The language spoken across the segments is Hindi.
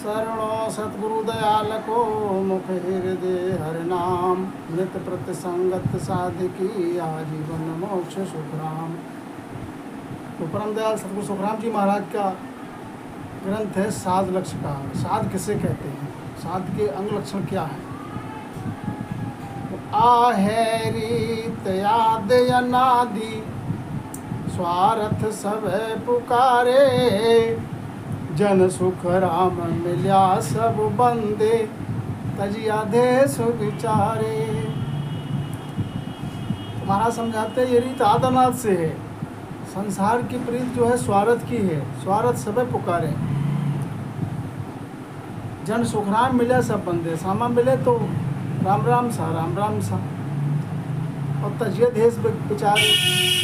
शरणो सतगुरु दयाल को मुख हृदय हरिनाम मृत प्रति संगत साधिकी आजीवन मोक्ष सुखराम। तो परम दयाल सतगुरु सुखराम जी महाराज का ग्रंथ है साध लक्ष्य का। साध किसे कहते हैं, साध के अंग लक्षण क्या है? आहेरीत याद अनादि स्वार्थ सब पुकारे, जन सुख राम मिल्या सब बंदे तजिया देश विचारे। तुम्हारा समझाते ये रीत आदनाथ से है। संसार की प्रीत जो है स्वार्थ की है, स्वार्थ सब पुकारे, जन सुख राम मिले सब बंदे। सामा मिले तो राम राम सा, राम राम सा, और तजिया देश विचारे,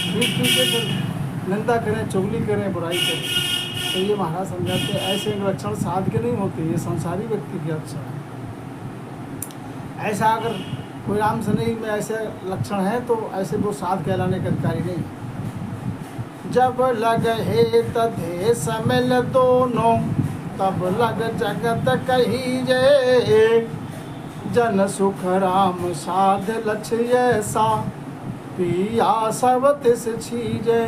पीठ पीछे फिर निंदा करें, चुगली करें, बुराई करें। तो ये महाराज समझाते हैं ऐसे लक्षण साध के नहीं होते, ये संसारी व्यक्ति के लक्षण है। ऐसा अगर कोई राम से नहीं में ऐसे लक्षण है तो ऐसे वो साध कहलाने के अधिकारी नहीं है। जब लग हे तधे समिल दोनों, तब लग जगत कही जय, जन सुख राम साध लक्ष्य ऐसा, पिया सब तिस छीजे।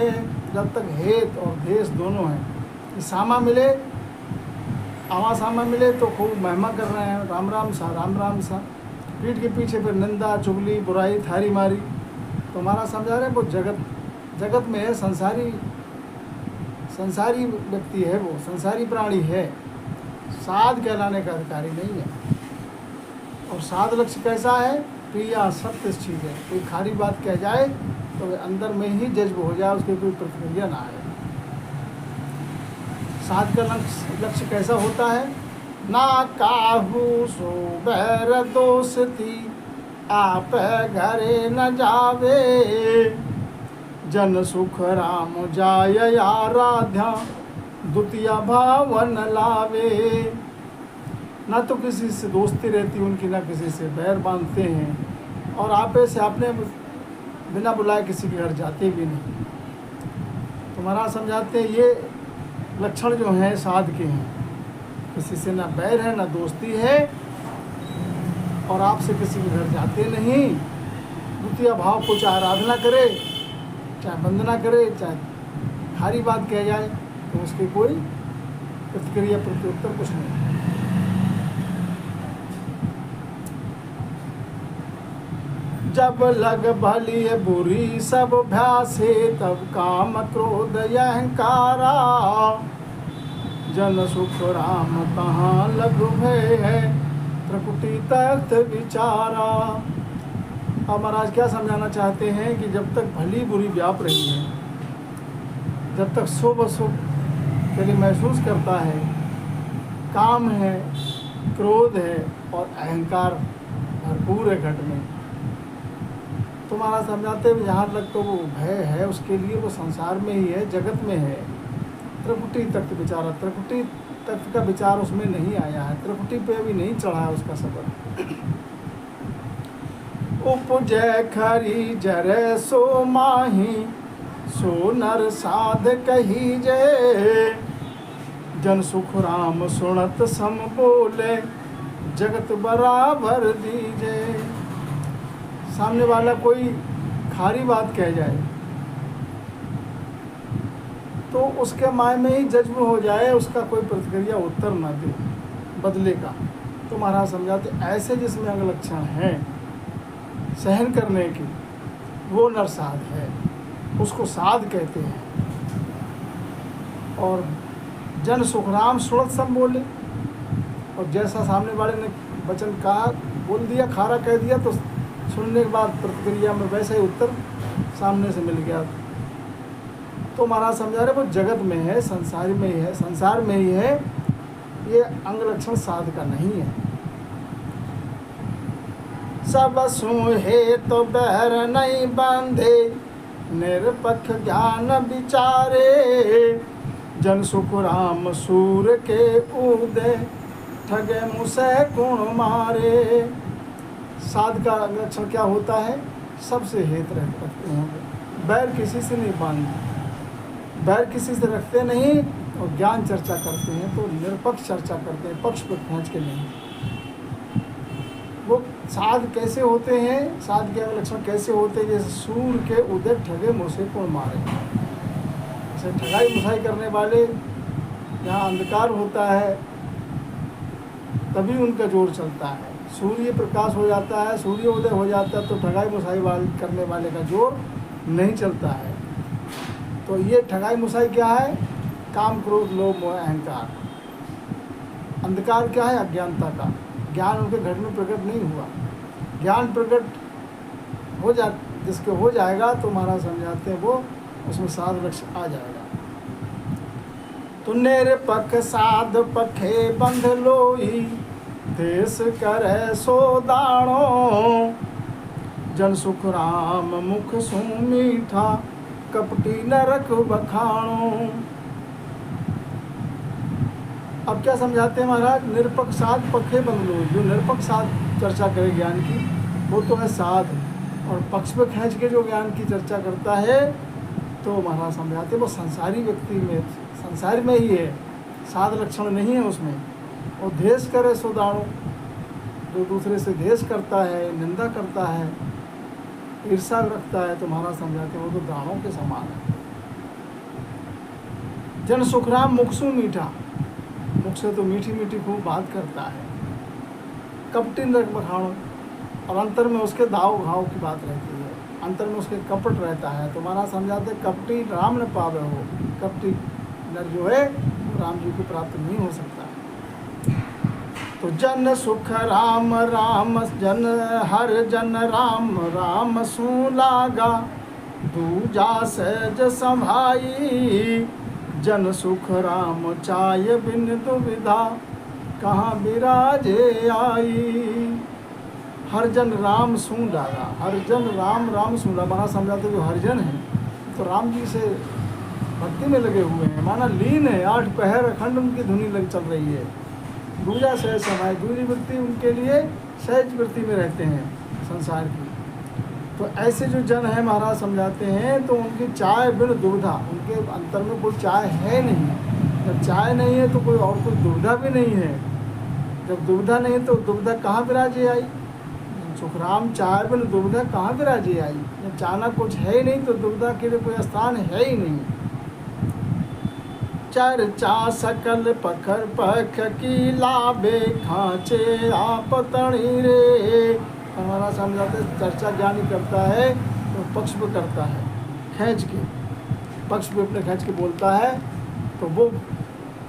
जब तक हेत और देश दोनों हैं, सामा मिले, आवा सामा मिले तो खूब महिमा कर रहे हैं, राम राम सा, राम राम सा, पीठ के पीछे फिर निंदा चुगली बुराई थारी मारी। तो हमारा समझा रहे हैं वो जगत में है, संसारी व्यक्ति है, वो संसारी प्राणी है, साध कहलाने का अधिकारी नहीं है। और साध लक्ष्य कैसा है? प्रिया सत्य चीज़ है। कोई खारी बात कह जाए तो अंदर में ही जज्ब हो जाए, उसकी कोई प्रतिक्रिया ना आए। साध का लक्ष्य कैसा होता है? ना काहू सो बैर दोस्ती, आप घरे न जावे, जन सुख राम जाय आराध्या, द्वितीय भावन लावे। ना तो किसी से दोस्ती रहती उनकी, ना किसी से बैर बांधते हैं, और आपे से आपने बिना बुलाए किसी के घर जाते भी नहीं। तो महाराज समझाते हैं ये लक्षण जो हैं साध के हैं, किसी से ना बैर है ना दोस्ती है, और आपसे किसी के घर जाते नहीं। द्वितीय भाव को चाहे आराधना करे, चाहे वंदना करे, चाहे खारी बात कह जाए तो उसकी कोई प्रतिक्रिया प्रत्युत्तर कुछ नहीं। जब लग भली बुरी सब भ्यासे, तब काम क्रोध अहंकारा, जन सुख राम कहाँ लघु भय है, प्रकृति तख्त विचारा। अब महाराज क्या समझाना चाहते हैं कि जब तक भली बुरी व्याप रही है, जब तक शुभ अशुभ के लिए महसूस करता है, काम है, क्रोध है और अहंकार भरपूर है घट में, तो महाराज समझाते हैं जहाँ तक तो वो भय है उसके लिए वो संसार में ही है, जगत में है। त्रिकुटी तख्त विचारा, त्रिकुटी तख्त का विचार उसमें नहीं आया है, त्रिकुटी पे अभी नहीं चढ़ा है उसका सबर। उपजय खरी जरे सो माही, सो नर साध कही जय, जन सुख राम सुनत सम बोले, जगत बराबर दीजे। सामने वाला कोई खारी बात कह जाए तो उसके माय में ही जज्ब हो जाए, उसका कोई प्रतिक्रिया उत्तर न दे बदले का। तो महाराज समझाते ऐसे जिसमें अंग लक्षण हैं सहन करने की, वो नर साध है, उसको साध कहते हैं। और जन सुखराम सुनत सब बोले, और जैसा सामने वाले ने वचन कहा, बोल दिया, खारा कह दिया, तो सुनने के बाद प्रतिक्रिया में वैसा ही उत्तर सामने से मिल गया। तो महाराज समझा रहे वो जगत में है, संसार में ही है, संसार में ही है, ये अंग लक्षण साध का नहीं है। सब सुहे तो बहर नहीं बांधे, निरपक्ष ज्ञान विचारे, जन सुख राम सूर के उदय, ठगे मुसे गुण मारे। साध का लक्षण क्या होता है? सबसे हेत रखते होंगे, बैर किसी से नहीं बांधते, बैर किसी से रखते नहीं, और ज्ञान चर्चा करते हैं तो निरपक्ष चर्चा करते हैं, पक्ष पर पहुँच के नहीं। वो साध कैसे होते हैं, साध के लक्षण कैसे होते हैं, जैसे सूर्य के उदय ठगे मुझसे कौन मारे। जैसे ठगाई मुसाई करने वाले, जहाँ अंधकार होता है तभी उनका जोर चलता है। सूर्य प्रकाश हो जाता है, सूर्य उदय हो जाता है तो ठगाई मुसाई करने वाले का जोर नहीं चलता है। तो ये ठगाई मुसाई क्या है, काम क्रोध लोभ मोह अहंकार। अंधकार क्या है, अज्ञानता का। ज्ञान उनके घर में प्रकट नहीं हुआ। ज्ञान प्रकट हो जा जिसके हो जाएगा तो महाराज समझाते हैं वो उसमें साध लक्ष्य आ जाएगा। तो निरपख साध पखे बंध लोई, देश करे सो दाणो, जन सुख राम मुख सु मीठा, कपटी नरक बखाणो। अब क्या समझाते हैं महाराज, निरपक्ष साध पखे बंध लोई। जो निरपक्ष साध चर्चा करे ज्ञान की वो तो है साध, और पक्ष पे खींच के जो ज्ञान की चर्चा करता है तो महाराज समझाते हैं वो संसारी व्यक्ति में, संसार में ही है, साध लक्षण नहीं है उसमें। और द्वेष करे सो दाणो, जो दूसरे से द्वेष करता है, निंदा करता है, ईर्षा रखता है, तो महाराज समझाते हैं वो तो दाणों के समान है। जन सुखराम मुखसु मीठा, मुख से तो मीठी मीठी खूब बात करता है। कपटी नरक बखाणो, और अंतर में उसके दाव घाव की बात रहती है, अंतर में उसके कपट रहता है। तो महाराज समझाते कपटी राम न पावे हो, कपटी नर जो है राम जी को प्राप्त नहीं हो सकता। तो जन सुख राम राम जन हर जन राम राम सु लागा, दूजा सहज संभाई, जन सुख राम चाय बिन दुविधा, कहाँ विराजे आई। हर जन राम सु लागा, हर जन राम राम सु लागा। महाराज समझाते जो हरिजन है तो राम जी से भक्ति में लगे हुए हैं, माना लीन है। 8 पहर अखंड उनकी धुनी लग चल रही है। दूजा सहज समाय, दूसरी वृत्ति उनके लिए सहज वृत्ति में रहते हैं संसार की। तो ऐसे जो जन है महाराज समझाते हैं तो उनकी चाय बिन दुविधा, उनके अंतर में कोई चाय है नहीं। जब चाय नहीं है तो कोई और कोई दुविधा भी नहीं है। जब दुविधा नहीं तो दुविधा कहाँ विराजे आई। सुखराम चाय बिन दुविधा कहाँ विराजे आई। जब चाहना कुछ है ही नहीं तो दुविधा के लिए कोई स्थान है ही नहीं। चर्चा सकल पखर पख की लाभे, खांचे आप तणी रे। हमारा समझाते चर्चा ज्ञानी करता है तो पक्ष पे करता है, खींच के पक्ष पे अपने खींच के बोलता है। तो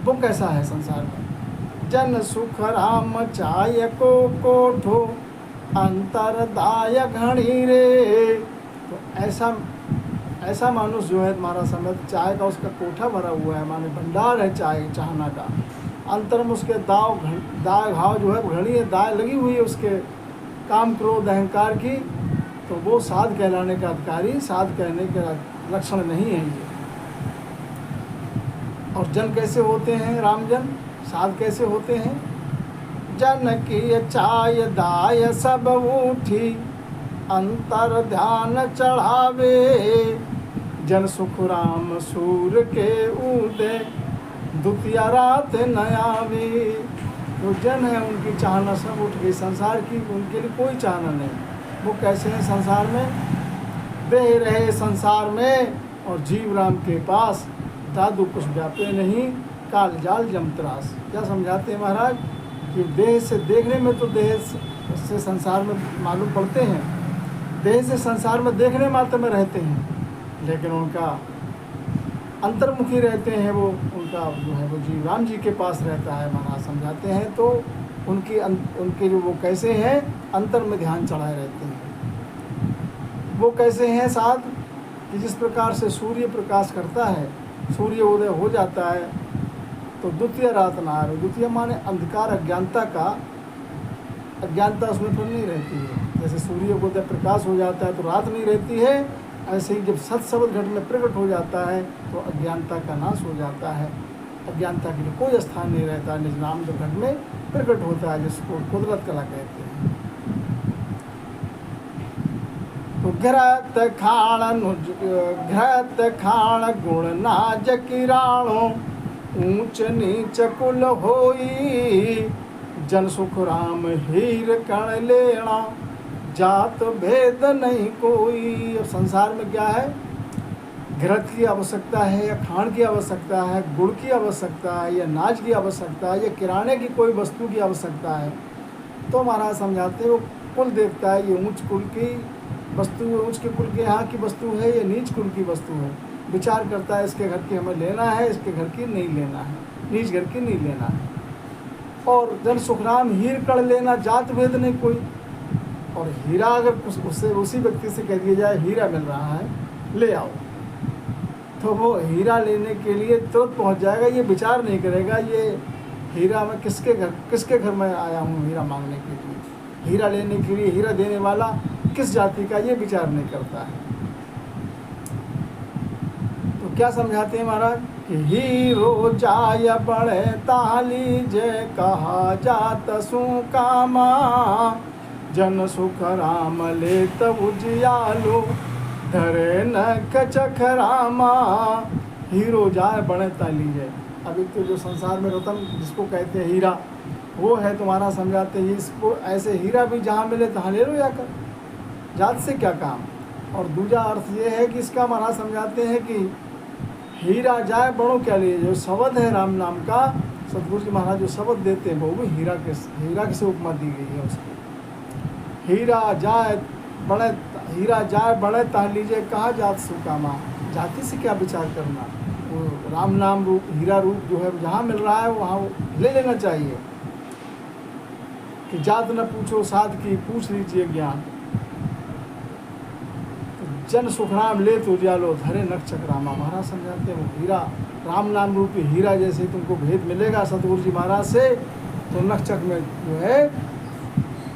वो कैसा है संसार में। जन सुख राम चाय को कोठो, अंतरदाय घणी रे। तो ऐसा मानुष जो है तुम्हारा समय चाय का उसका कोठा भरा हुआ है, माने भंडार है चाय चाहना का। अंतर में उसके दाय घाव जो है घड़ी है, दाय लगी हुई है उसके काम क्रोध अहंकार की। तो वो साध कहलाने का अधिकारी, साध कहने का लक्षण नहीं है ये। और जन कैसे होते हैं, रामजन साध कैसे होते हैं। जन की चाय दाय सब उठी, अंतर ध्यान चढ़ावे, जन सुख राम सूर के उदय, द्वितीय रात न आवे। जो जन है उनकी चाहना सब उठ गई, संसार की उनके लिए कोई चाहना नहीं। वो कैसे हैं संसार में, देह रहे संसार में और जीव राम के पास, दादू कुछ व्यापे नहीं, काल जाल जमत्रास। क्या समझाते हैं महाराज कि देह से देखने में तो देह से संसार में मालूम पड़ते हैं, देह से संसार में देखने मात्र में रहते हैं, लेकिन उनका अंतर्मुखी रहते हैं। वो उनका जो है वो जीव राम जी के पास रहता है। महाराज समझाते हैं तो उनके जो वो कैसे हैं, अंतर में ध्यान चढ़ाए रहते हैं। वो कैसे हैं साध कि जिस प्रकार से सूर्य प्रकाश करता है, सूर्य उदय हो जाता है तो द्वितीय रात ना आए। द्वितीय माने अंधकार, अज्ञानता का, अज्ञानता उसमें फिर नहीं रहती है। जैसे सूर्य को उदय प्रकाश हो जाता है तो रात नहीं रहती है, ऐसे ही जब सत शब्द घट में प्रकट हो जाता है तो अज्ञानता का नाश हो जाता है। अज्ञानता के लिए कोई स्थान नहीं रहता। निज नाम जब घट में प्रकट होता है जिसको कुदरत कला कहते हैं। तो घृत खाण गुण नाज किराणो, ऊंच नीच कुल होई, जन सुख राम हीर कण लेना, जात भेद नहीं कोई। अब संसार में क्या है, घृत की आवश्यकता है या खाण की आवश्यकता है, गुड़ की आवश्यकता है या नाज की आवश्यकता है या किराने की कोई वस्तु की आवश्यकता है, तो महाराज समझाते हैं वो कुल देखता है, ये ऊंच कुल की वस्तु, ऊंच के कुल के यहाँ की वस्तु है या नीच कुल की वस्तु है। विचार करता है इसके घर की हमें लेना है, इसके घर की नहीं लेना है, नीच घर की नहीं लेना है। और जन सुखराम हीर कड़ लेना, जात भेद नहीं कोई। और हीरा अगर उससे उसी व्यक्ति से कह दिया जाए हीरा मिल रहा है, ले आओ, तो वो हीरा लेने के लिए तुरंत पहुंच जाएगा, ये विचार नहीं करेगा ये हीरा मैं किसके घर में आया हूँ हीरा मांगने के लिए, हीरा लेने के लिए हीरा देने वाला किस जाति का, ये विचार नहीं करता है। तो क्या समझाते हैं महाराज कि हीरो जाय बड़े ताली जय कहा जात सु कामा, जन सुख राम ले तब उजियालो धरे न कचख रामा। हीरो जाए बड़े ताली जय। अभी तो जो संसार में रतन जिसको कहते हैं हीरा, वो है तुम्हारा, समझाते हैं इसको ऐसे हीरा भी जहाँ मिले तहाँ ले लो जाकर, जात से क्या काम। और दूसरा अर्थ ये है कि इसका महाराज समझाते हैं कि हीरा जाए बड़ों क्या लिए, जो शब्द है राम नाम का, सतगुरु जी महाराज जो शब्द देते हैं वो भी हीरा से उपमा दी गई है उसको। हीरा जाए बड़े ताह लीजिए कहा जात सुकामा, जाति से क्या विचार करना, वो राम नाम रूप हीरा रूप जो है जहाँ मिल रहा है वहाँ ले लेना चाहिए। कि जात न पूछो साध की पूछ लीजिए ज्ञान, जन सुखराम ले तो जालो धरे नक्षक रामा। महाराज समझाते हैं वो हीरा राम नाम रूपी हीरा जैसे तुमको भेद मिलेगा सतगुरु जी महाराज से, तो नक्षक में जो है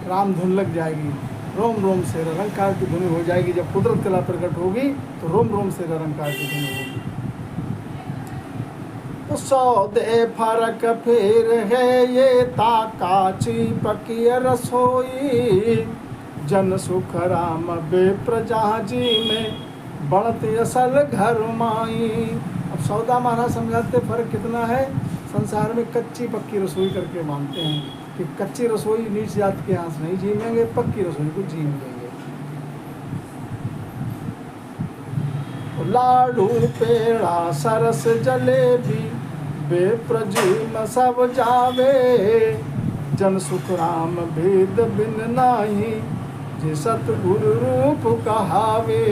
राम धुन लग जाएगी, रोम रोम से रंकार की धुनी हो जाएगी। जब कुदरत कला प्रकट होगी तो रोम रोम से रंकार की धुनी होगी। तो सौदे फर्क फिर है ये ताकाची पकी रसोई, जन सुख राम बेप्र जहाँ जी में बढ़त असल घर माई। अब सौदा महाराज समझाते फर्क कितना है, संसार में कच्ची पक्की रसोई करके मानते हैं कि कच्ची रसोई नीच जात के यहाँ से नहीं जीवेंगे, पक्की रसोई को जीव लेंगे। लाडू पेड़ा सरस जलेबी बेप्रजीम सब जावे, जन सुख राम भेद बिन नाही जे सतगुरु रूप कहावे।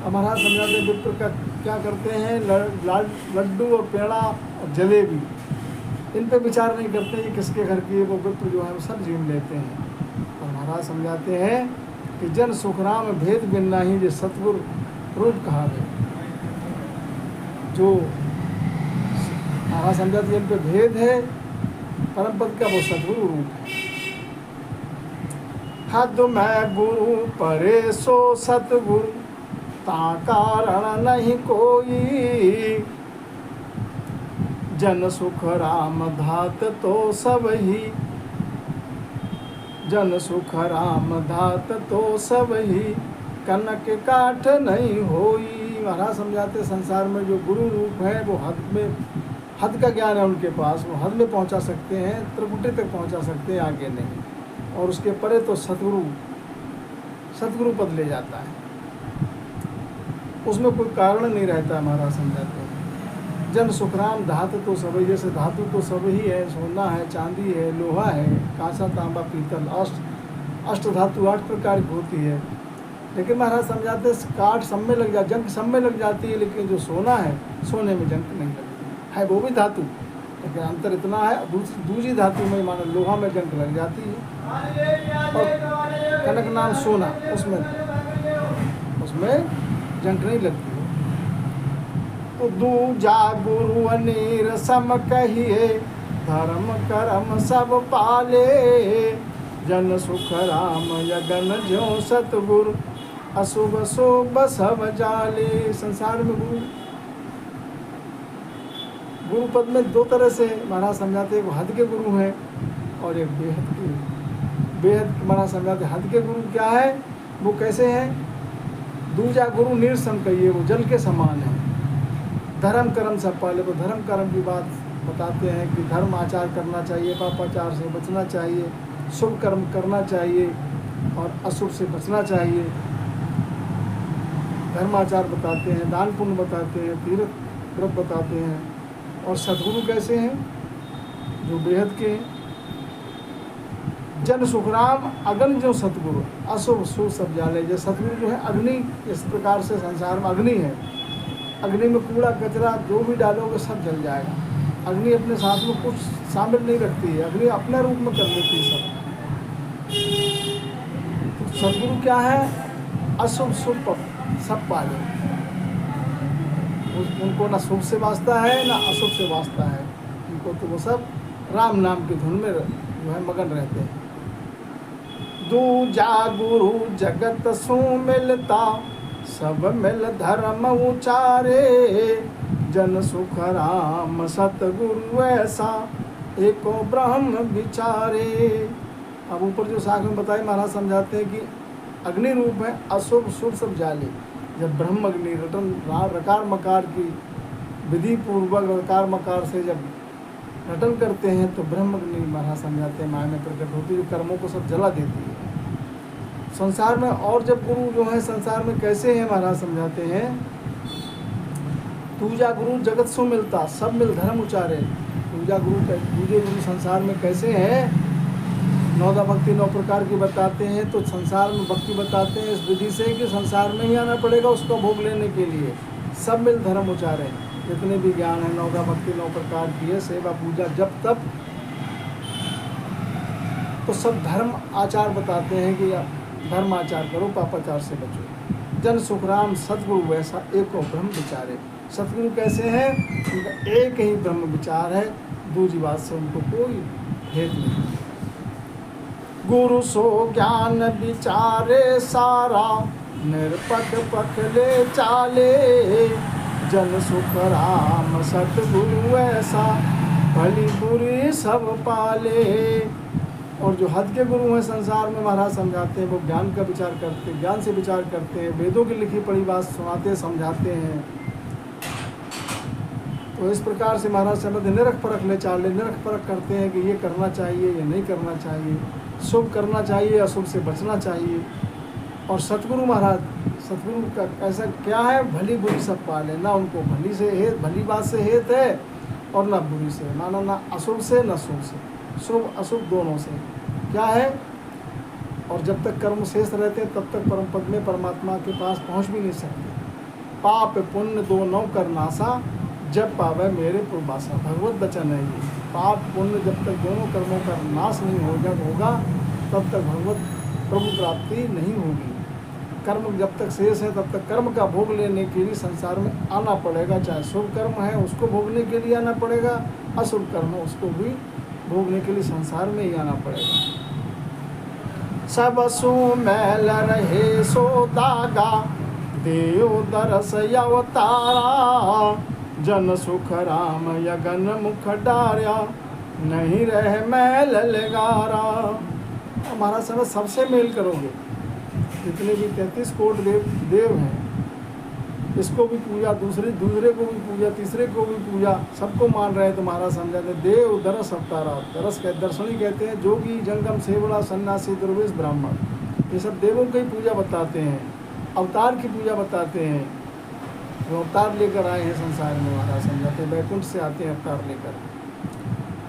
हमारा समझाते विप्र का क्या करते हैं, लड्डू और पेड़ा और जलेबी, इन पे विचार नहीं करते ये किसके घर की है, वो विप्र जो है वो सब जीव लेते हैं। और महाराज समझाते हैं कि जन सुखराम भेद बिन नाही जे सतगुरु रूप कहावे। जो महाराज समझाते हैं इन पे भेद है परम पद का, वो सतगुरु रूप है। हद मैं गुरु परे सो सतगुरु ता कारण नहीं कोई, जन सुख राम धात तो सब ही, जन सुख राम धात तो सब ही, कनक काठ नहीं होई। महाराज समझाते संसार में जो गुरु रूप है वो हद का ज्ञान है उनके पास, वो हद में पहुंचा सकते हैं, त्रिपुटी तक पहुंचा सकते हैं, आगे नहीं। और उसके परे तो सतगुरु पद ले जाता है, उसमें कोई कारण नहीं रहता है। महाराज समझाते हैं जन सुखराम धातु तो सब, जैसे धातु तो सब ही है, सोना है, चांदी है, लोहा है, कांसा तांबा पीतल, अष्ट धातु 8 प्रकार की होती है। लेकिन महाराज समझाते काठ सब में लग जाती, जंग सब में लग जाती है, लेकिन जो सोना है सोने में जंग नहीं लगती है, वो भी धातु, लेकिन अंतर इतना है दूसरी धातु में मानो लोहा में जंग लग जाती है। और कनक नाम सोना, उसमें जंग नहीं लगती है। तो दूजा गुरु अनीर सम कहिए, धर्म कर्म सब पाले, जन सुख राम यगन ज्यों सतगुरु, अशुभ शुभ सब जाले। संसार में गुरु पद में 2 तरह से महाराज समझाते हैं, वो हद के गुरु हैं और एक बेहद महाराज समझाते हैं। हद के गुरु क्या है, वो कैसे हैं, दूजा गुरु नीर सम कहिए, वो जल के समान है। धर्म कर्म सब पाले। तो धर्म कर्म की बात बताते हैं कि धर्म आचार करना चाहिए, पापाचार से बचना चाहिए, शुभ कर्म करना चाहिए और अशुभ से बचना चाहिए। धर्माचार बताते हैं, दान पुण्य बताते हैं, तीर्थ व्रत बताते हैं। और सद्गुरु कैसे हैं? जो बेहद के हैं। जन सुखराम अग्नि जो सतगुरु, अशुभ शुभ सब जाले। जो सतगुरु जो है अग्नि, इस प्रकार से संसार में अग्नि है। अग्नि में कूड़ा कचरा जो भी डालोगे सब जल जाएगा। अग्नि अपने साथ में कुछ शामिल नहीं रखती है, अग्नि अपने रूप में कर लेती है सब। तो सतगुरु क्या है? अशुभ शुभ सब पाले। उनको ना शुभ से वास्ता है ना अशुभ से वास्ता है। उनको तो वो सब राम नाम की धुन में जो है मगन रहते हैं। दूजा गुरु जगत सु मिलता, सब मिल धर्म उचारे। जन सुख राम सतगुरु ऐसा, एको ब्रह्म विचारे। अब ऊपर जो शाख में बताए महाराज समझाते हैं कि अग्नि रूप है, अशुभ शुभ सब जाले। जब ब्रह्म अग्नि रटन रकार मकार की विधि पूर्वक रकार मकार से जब रटन करते हैं तो ब्रह्म अग्नि महाराज समझाते हैं माया में प्रकट होती है, जो कर्मों को सब जला देती है संसार में। और जब गुरु जो है संसार में कैसे हैं महाराज समझाते हैं, पूजा गुरु जगत सो मिलता, सब मिल धर्म उचारे। पूजा गुरु संसार में कैसे हैं? नौदा भक्ति 9 प्रकार की बताते हैं। तो संसार में भक्ति बताते हैं इस विधि से कि संसार में ही आना पड़ेगा उसको भोग लेने के लिए। सब मिल धर्म उचारे। जितने भी ज्ञान है नौदा भक्ति 9 प्रकार की है, सेवा पूजा जब तब, तो सब धर्म आचार बताते हैं कि धर्म आचार करो, पापाचार से बचो। जन सुखराम सतगुरु वैसा, एको ब्रह्म विचारे। सतगुरु कैसे हैं? उनका एक ही ब्रह्म विचार है, दूसरी बात से उनको कोई भेद नहीं। गुरु सो ज्ञान विचारे सारा, निरपक पख ले चाले। जन सुख राम सतगुरु ऐसा, भली बुरी सब पाले। और जो हद के गुरु हैं संसार में महाराज समझाते हैं, वो ज्ञान का विचार करते हैं, ज्ञान से विचार करते हैं, वेदों की लिखी पढ़ी बात सुनाते समझाते हैं। तो इस प्रकार से महाराज समझते निरख परख ले चाले। निरख परख करते हैं कि ये करना चाहिए, ये नहीं करना चाहिए, शुभ करना चाहिए, अशुभ से बचना चाहिए। और सतगुरु महाराज, सतगुरु का ऐसा क्या है? भली बुरी सब पाले। ना उनको भली से हेत, भली बात से हेत है और ना बुरी से, माना ना अशुभ से ना शुभ से, शुभ अशुभ दोनों से क्या है। और जब तक कर्म शेष रहते हैं तब तक परम पद में परमात्मा के पास पहुंच भी नहीं सकते। पाप पुण्य दो नौ कर नासा, जब पावे मेरे पुरबासा। भगवत वचन है ये। पाप पुण्य जब तक दोनों कर्मों का नाश नहीं होगा तब तक भगवत प्रभु प्राप्ति नहीं होगी। कर्म जब तक शेष है तब तक कर्म का भोग लेने के लिए संसार में आना पड़ेगा। चाहे शुभ कर्म है उसको भोगने के लिए आना पड़ेगा, अशुभ कर्म है उसको भी भोगने के लिए संसार में ही आना पड़ेगा। सब सु मैल रहे सो दागा, देव दरस अवतारा। जन सुख राम यगन मुख डार्या, नहीं रह मैल लगारा। हमारा समय सबसे मेल करोगे, जितने भी 33 कोटि देव हैं, इसको भी पूजा, दूसरे को भी पूजा, तीसरे को भी पूजा, सबको मान रहे हैं। तुम्हारा समझाते देव दरस अवतारा। दरस के दर्शनी कहते हैं जोगी जंगम सेवड़ा सन्यासी दुर्वेश ब्राह्मण, ये सब देवों की पूजा बताते हैं, अवतार की पूजा बताते हैं। जो अवतार लेकर आए हैं संसार में महाराज समझाते हैं, बैकुंठ से आते हैं अवतार लेकर।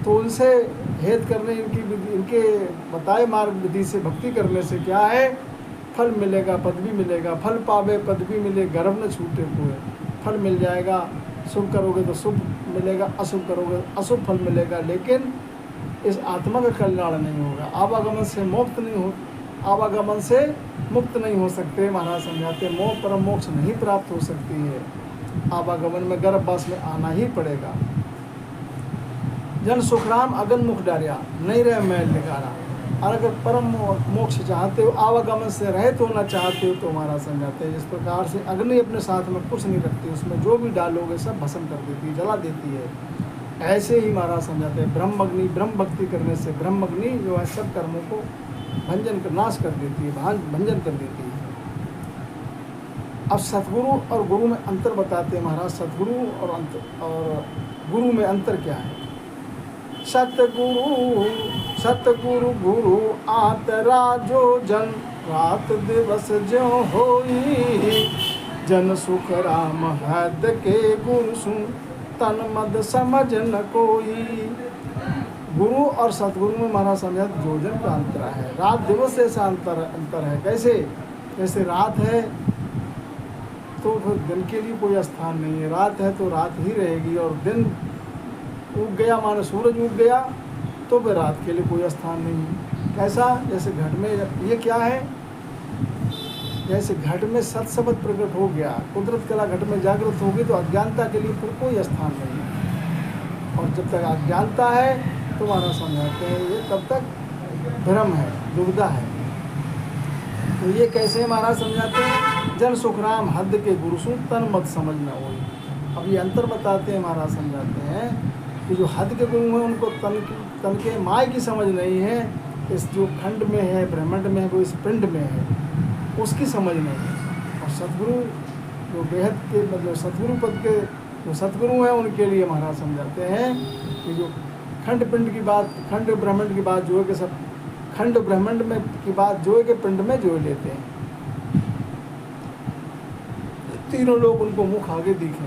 तो उनसे हेत करने इनके बताए मार्ग विधि से भक्ति करने से क्या है? फल मिलेगा, पदवी मिलेगा। फल पावे पदवी मिले, गर्भ न छूटे हुए। फल मिल जाएगा, शुभ करोगे तो शुभ मिलेगा, अशुभ करोगे तो अशुभ फल मिलेगा। लेकिन इस आत्मा का कल्याण नहीं होगा। आवागमन से मुक्त नहीं हो, आवागमन से मुक्त नहीं हो सकते। महाराज समझाते मोक्ष परम मोक्ष नहीं प्राप्त हो सकती है। आवागमन में गर्भवास में आना ही पड़ेगा। जन सुखराम अगन मुख डारिया, नहीं रहे मैल निकारा। और अगर परम मोक्ष चाहते हो, आवागमन से रहित होना चाहते हो, तो हमारा समझाते हैं जिस प्रकार से अग्नि अपने साथ में कुछ नहीं रखती, उसमें जो भी डालोगे सब भस्म कर देती है, जला देती है। ऐसे ही महाराज समझाते हैं ब्रह्म अग्नि, ब्रह्म भक्ति करने से ब्रह्म अग्नि जो है सब कर्मों को भंजन कर नाश कर देती है, भंजन कर देती है। अब सतगुरु और गुरु में अंतर बताते हैं महाराज। सतगुरु और गुरु में अंतर क्या है? सतगुरु गुरु आतरा जो जन, रात दिवस ज्यों होई, जन सुख राम हद के गुरु सु, तन मद समझ न कोई। गुरु और सतगुरु में महाराज समझा जोजन का अंतर है, रात दिवस से ऐसा अंतर है। कैसे? जैसे रात है तो फिर दिन के लिए कोई स्थान नहीं है, रात है तो रात ही रहेगी, और दिन उग गया माने सूरज उग गया तो फिर रात के लिए कोई स्थान नहीं है। कैसा? जैसे घट में, ये क्या है? जैसे घट में सत शब्द प्रकट हो गया, कुदरत कला घट में जागृत होगी तो अज्ञानता के लिए फिर कोई स्थान नहीं है। और जब तक अज्ञानता है तो महाराज समझाते हैं ये तब तक भ्रम है, दुविधा है। तो ये कैसे महाराज समझाते हैं? जन सुखराम हद के गुरु सु, तन मत समझ न होई। अब ये अंतर बताते हैं महाराज, समझाते हैं कि जो हद के गुरु हैं उनको तन के माय की समझ नहीं है, इस जो खंड में है, ब्रह्मांड में है, वो इस पिंड में है, उसकी समझ नहीं है। और सतगुरु जो बेहद के मतलब सतगुरु पद के जो सतगुरु हैं उनके लिए महाराज समझाते हैं कि जो खंड पिंड की बात, खंड ब्रह्मांड की बात जो है कि सब खंड ब्रह्मांड में की बात जो है कि पिंड में जो लेते हैं, तीनों लोग उनको मुख आगे दिखे।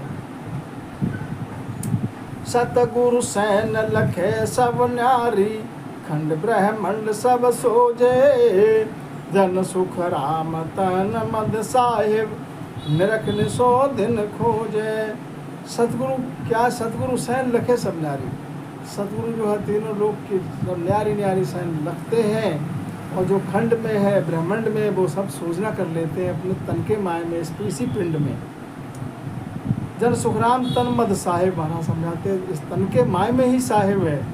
सतगुरु सैन लखे सब न्यारी, खंड ब्रह्मांड सब सोजे, जन सुख राम तन मद साहिब, निरखन सो दिन खोजे। सतगुरु क्या? सतगुरु सैन लखे सब न्यारी। सतगुरु जो है तीनों लोग की सब न्यारी न्यारी सैन लगते हैं, और जो खंड में है, ब्रह्मांड में, वो सब सोचना कर लेते हैं अपने तन के माय में, इसी पिंड में। जन सुखराम तन मद साहिब, महाराज समझाते हैं इस तन के माय में ही साहिब है।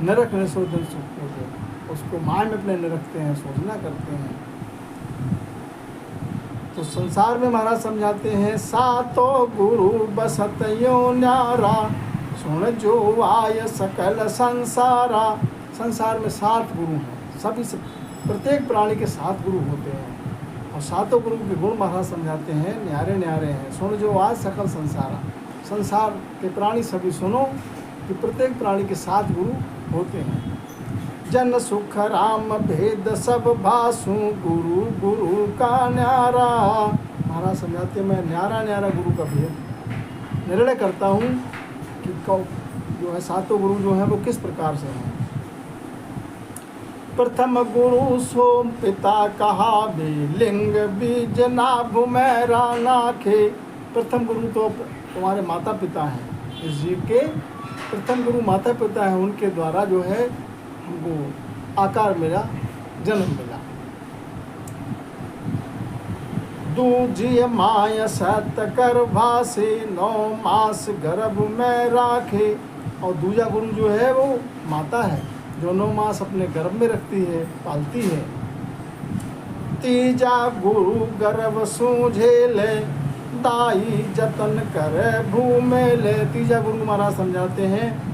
नरक न सो दिन सुख खोजे, उसको माय में अपने निरखते हैं, सोचना करते हैं। तो संसार में महाराज समझाते हैं सातो गुरु बसत यो न्यारा, सुन जो आय सकल संसारा। संसार में 7 गुरु हैं, सभी से प्रत्येक प्राणी के 7 गुरु होते हैं, और 7 गुरु के गुण महाराज समझाते हैं न्यारे न्यारे हैं। सुन जो आय सकल संसारा, संसार के प्राणी सभी सुनो कि प्रत्येक प्राणी के 7 गुरु होते हैं। जन सुख राम भेद सब भासु, गुरु गुरु का न्यारा। महाराज समझाते हैं मैं न्यारा न्यारा गुरु का भेद निर्णय करता हूँ कि जो है 7 गुरु जो हैं वो किस प्रकार से हैं। प्रथम गुरु सोम पिता कहा बे, लिंग बीज नाभ मैरा नाखे। प्रथम गुरु तो तुम्हारे माता पिता हैं, इस जीव के प्रथम गुरु माता पिता हैं, उनके द्वारा जो है हमको आकार मिला, जन्म मिला। दूजिय माय सत कर भासे, 9 मास गर्भ में राखे। और दूजा गुरु जो है वो माता है, जो 9 मास अपने गर्भ में रखती है, पालती है। तीजा गुरु गर्भ सूझे ले, दाई जतन करे भूमेले। तीजा गुरु महाराज समझाते हैं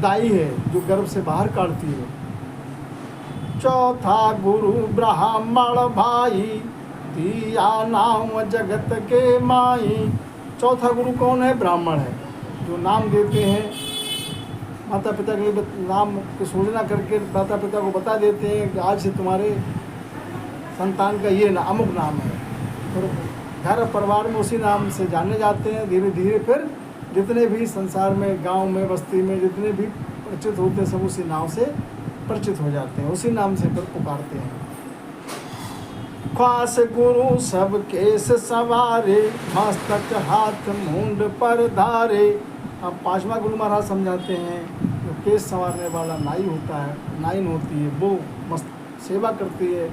दाई है, जो गर्भ से बाहर काटती है। चौथा गुरु ब्राह्मण भाई, दिया नाम जगत के माई। चौथा गुरु कौन है? ब्राह्मण है, जो नाम देते हैं माता पिता के लिए, नाम की सूचना करके माता पिता को बता देते हैं कि आज से तुम्हारे संतान का ये अमुक नाम है। फिर घर परिवार में उसी नाम से जाने जाते हैं। धीरे धीरे फिर जितने भी संसार में, गांव में, बस्ती में जितने भी परिचित होते हैं, सब उसी नाम से परिचित हो जाते हैं, उसी नाम से फिर पुकारते हैं। खास गुरु सब केस सवारे, मस्तक हाथ मुंड पर धारे। अब 5वां गुरु महाराज समझाते हैं जो केस संवारने वाला नाई होता है, नाइन होती है, वो मस्त सेवा करती है,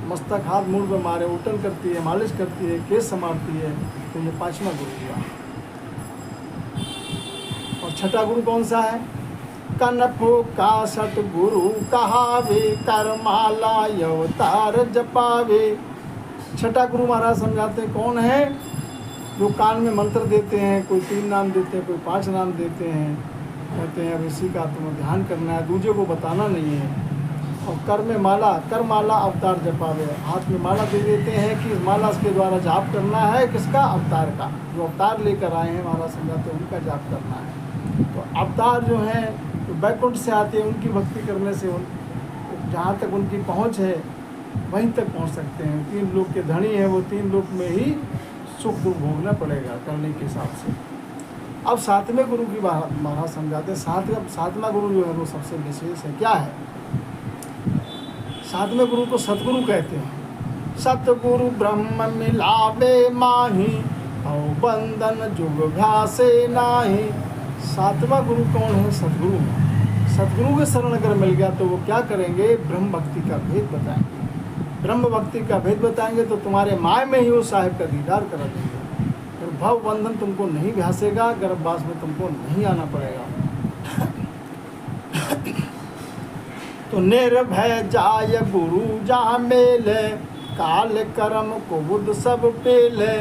मस्तक हाथ मुंड पर मारे, उल्टन करती है, मालिश करती है, केस संवारती है। तो ये 5वां गुरु हुआ। और छठा गुरु कौन सा है? कनपो का सत गुरु कहावे, करमाला अवतार जपावे। छठा गुरु महाराज समझाते हैं कौन है? जो कान में मंत्र देते हैं, कोई 3 नाम देते हैं, कोई 5 नाम देते हैं, कहते हैं अब इसी का तुम्हें ध्यान करना है, दूसरे को बताना नहीं है। और कर में माला, कर माला अवतार जपावे, हाथ में माला दे देते हैं कि इस माला के द्वारा जाप करना है, किसका? अवतार का। जो अवतार लेकर आए हैं महाराज समझाते हैं उनका जाप करना है। तो अवतार जो हैं तो बैकुंठ से आते हैं, उनकी भक्ति करने से जहाँ तक उनकी पहुँच है वहीं तक पहुँच सकते हैं। 3 लोक के धनी हैं वो, 3 लोक में ही सुख दुख भोगना पड़ेगा करने के हिसाब से। अब 7वें गुरु की बात महाराज समझाते हैं। 7वां गुरु जो है वो सबसे विशेष है। क्या है? 7वें गुरु को सतगुरु कहते हैं। सतगुरु ब्रह्म मिलावे माही, और बंधन जुग घासे नाही। 7वां गुरु कौन है? सतगुरु है। सतगुरु के शरण अगर मिल गया तो वो क्या करेंगे? ब्रह्म भक्ति का भेद बताएंगे। ब्रह्म भक्ति का भेद बताएंगे तो तुम्हारे माय में ही वो साहिब का दीदार करा देंगे। फिर भव बंधन तुमको नहीं घासेगा, गर्भवास में तुमको नहीं आना पड़ेगा। तो निर्भय जाय गुरु जहाँ मेले, काल कर्म को बुद्ध सब पेले।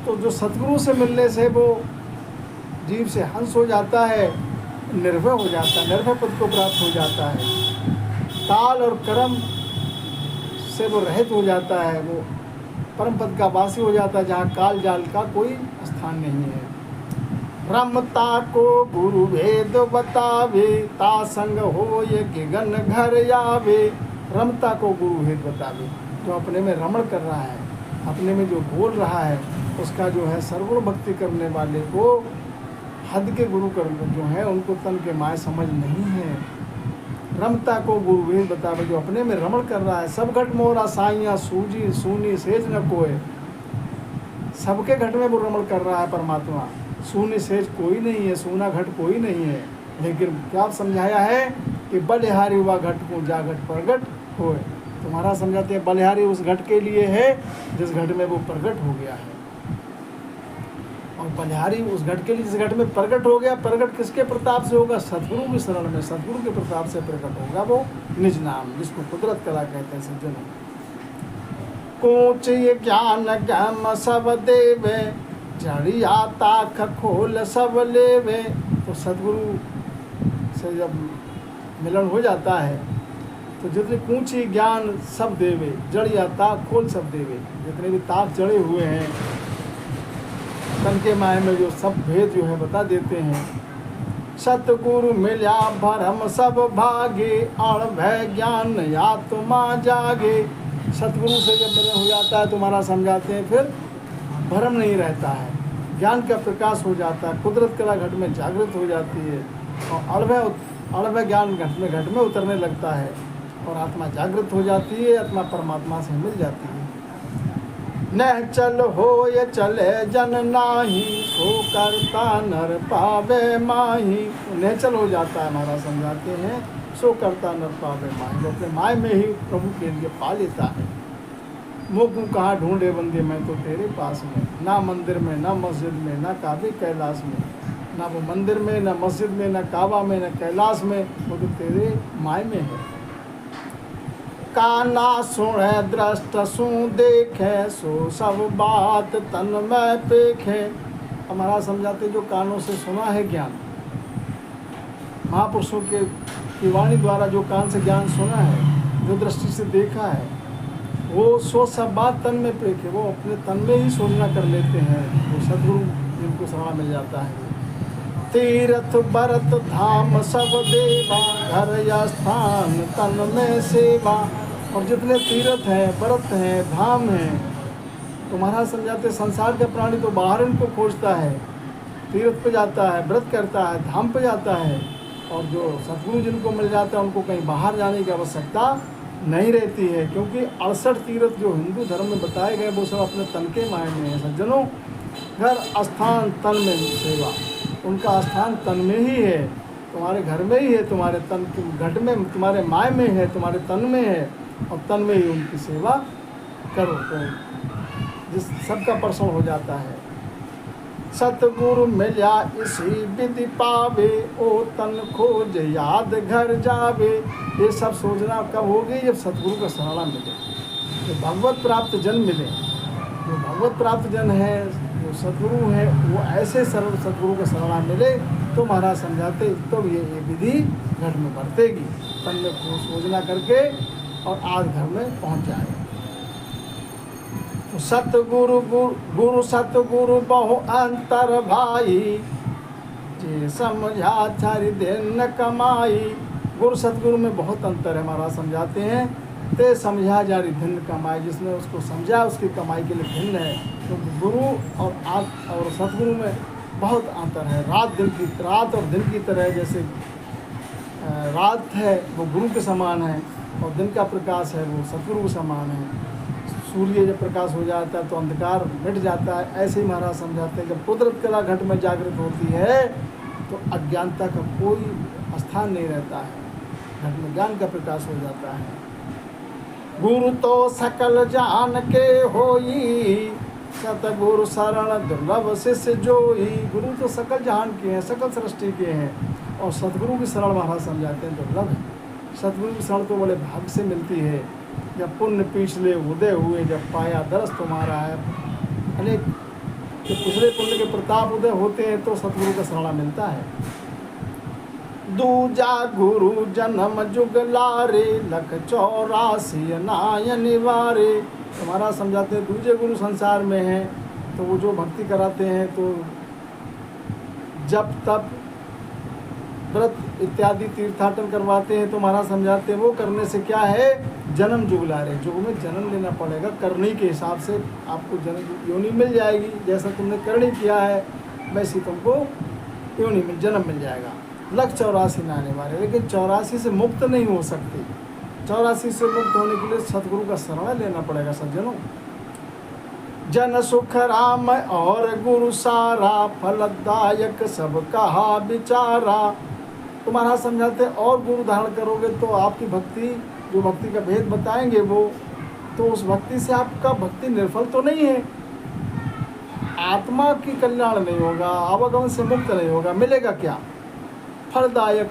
तो जो सतगुरु से मिलने से वो जीव से हंस हो जाता है, निर्भय हो जाता है, निर्भय पद को प्राप्त हो जाता है। काल और कर्म से वो रहित हो जाता है, वो परम पद का वासी हो जाता है जहाँ काल जाल का कोई स्थान नहीं है। रमता को गुरु भेद बतावे, ता संग हो ये गगन घर आवे। रमता को गुरु भेद बतावे, जो अपने में रमण कर रहा है, अपने में जो बोल रहा है, उसका जो है सर्वगुण भक्ति करने वाले को हद के गुरु कर जो है उनको तन के माय समझ नहीं है। रमता को गुरु भेद बतावे, जो अपने में रमण कर रहा है। सब घट मोरा साइयाँ सूजी सूनी सेज न कोय। सबके घट में वो रमण कर रहा है परमात्मा। सूनी सेज कोई नहीं है, सूना घट कोई नहीं है। लेकिन क्या समझाया है कि बलिहारी हुआ घट को जा घट प्रगट होए। तुम्हारा समझाते हैं बलिहारी उस घट के लिए है जिस घट में वो प्रगट हो गया है, और बलिहारी उस घट के लिए जिस घट में प्रगट हो गया। प्रगट किसके प्रताप से होगा? सतगुरु की शरण में, सतगुरु के प्रताप से प्रकट होगा वो निज नाम, जिसको कुदरत कला कहते हैं सज्जनों। कोच ये ज्ञान गम सब देवे, जड़िया ताख खोल सब लेवे। तो सतगुरु से जब मिलन हो जाता है तो जितनी पूंछी ज्ञान सब देवे, जड़िया ताख खोल सब देवे। जितने भी ताख जड़े हुए हैं तन के माय में, जो सब भेद जो है बता देते हैं। सतगुरु मिल्या भरम सब भागे, अण भय ज्ञान आत्मा जागे। सतगुरु से जब मिलन हो जाता है तुम्हारा समझाते हैं फिर भरम नहीं रहता है, ज्ञान का प्रकाश हो जाता है, कुदरत कला घट में जागृत हो जाती है, और अणभय ज्ञान घट में उतरने लगता है, और आत्मा जागृत हो जाती है, आत्मा परमात्मा से मिल जाती है। न चल हो ये चले जन नाही, सो करता नर पावे माही। नेचल हो जाता है हमारा समझाते हैं, सो करता नर पावे माही। वो अपने माय में ही प्रभु के लिए पा लेता है। मुँह कहाँ ढूंढे बंदे, मैं तो तेरे पास में। ना मंदिर में, ना मस्जिद में, ना काबे कैलाश में। ना वो मंदिर में, ना मस्जिद में, ना काबा में, ना कैलाश में, वो तो तेरे माय में है। काना सुने दृष्ट सु देखे, सो सब बात तन में पेखे। हमारा समझाते जो कानों से सुना है ज्ञान, महापुरुषों की वाणी द्वारा जो कान से ज्ञान सुना है, जो दृष्टि से देखा है, वो सो सब बात तन में पेखे। वो अपने तन में ही सोचना कर लेते हैं। वो सदगुरु जिनको सलाह मिल जाता है। तीर्थ बरत धाम सब देवा, घर या स्थान तन में सेवा। और जितने तीर्थ हैं, व्रत हैं, धाम हैं, तो महाराज समझाते संसार का प्राणी तो बाहर इनको खोजता है, तीर्थ पे जाता है, व्रत करता है, धाम पे जाता है। और जो सतगुरु जिनको मिल जाता है उनको कहीं बाहर जाने की आवश्यकता नहीं रहती है, क्योंकि 68 तीर्थ जो हिंदू धर्म में बताए गए वो सब अपने तन के माय में है। सज्जनों, घर स्थान तन में सेवा, उनका स्थान तन में ही है, तुम्हारे घर में ही है, तुम्हारे तन घट में, तुम्हारे माय में है, तुम्हारे तन में है, और तन में ही उनकी सेवा करो तो जिस सबका पर्सन हो जाता है। सतगुरु मिल्या इसी विधि पावे, ओ तन खोज याद घर जावे। ये सब सोचना कब होगी? जब सतगुरु का शरणा मिले, जो भगवत प्राप्त जन मिले। जो भगवत प्राप्त जन है, जो सतगुरु है, वो ऐसे सरल सतगुरु का शरणा मिले तो महाराज समझाते तो ये विधि घट में बरतेगी, तन में सोचना करके और आज घर में पहुंच जाएगा। तो सतगुरु गुरु सतगुरु बहु अंतर भाई, जे समझा थारी दिन न कमाई। गुरु सतगुरु में बहुत अंतर है, महाराज समझाते हैं। ते समझा जारी भिन्न कमाई, जिसने उसको समझा उसकी कमाई के लिए भिन्न है। क्योंकि तो गुरु और सतगुरु में बहुत अंतर है। रात और दिन की तरह, जैसे रात है वो गुरु के समान है और दिन का प्रकाश है वो सतगुरु के समान है। सूर्य जब प्रकाश हो जाता है तो अंधकार मिट जाता है। ऐसे ही महाराज समझाते हैं, जब कुदरत कला घट में जागृत होती है तो अज्ञानता का कोई स्थान नहीं रहता है, घट में ज्ञान का प्रकाश हो जाता है। गुरु तो सकल जान के होई, सतगुरु शरण दुर्लभ शिष्य जोई। गुरु तो सकल जहान के हैं, सकल सृष्टि के हैं, और सतगुरु की शरण महाराज समझाते हैं दुर्लभ है। सतगुरु की शरण तो बड़े भाग्य से मिलती है। जब पुण्य पिछले उदय हुए, जब पाया दरस तुम्हारा है, अनेक जब पिछले पुण्य के प्रताप उदय होते हैं तो सतगुरु का शरण मिलता है। दूजा गुरु जन्म जुग लारे, लख 84 नाय निवारे। तुम्हारा समझाते हैं दूजे गुरु संसार में हैं, तो वो जो भक्ति कराते हैं तो जब तब व्रत इत्यादि तीर्थाटन करवाते हैं, तो महाराज समझाते हैं वो करने से क्या है, जन्म जुग ला रहे, जुग में जन्म लेना पड़ेगा। करनी के हिसाब से आपको जन्म योनि मिल जाएगी, जैसा तुमने करनी किया है वैसी तुमको योनि में जन्म मिल जाएगा। लख 84 ना आने वाले, लेकिन 84 से मुक्त नहीं हो सकती। 84 से मुक्त होने के लिए सतगुरु का शरण लेना पड़ेगा सज्जनों। जन सुख राम और गुरु सारा, फलदायक सब कहा विचारा। तो महाराज समझाते और गुरु धारण करोगे तो आपकी भक्ति, जो भक्ति का भेद बताएंगे वो, तो उस भक्ति से आपका भक्ति निर्फल तो नहीं है, आत्मा की कल्याण नहीं होगा, आवागमन से मुक्त नहीं होगा। मिलेगा क्या, फलदायक।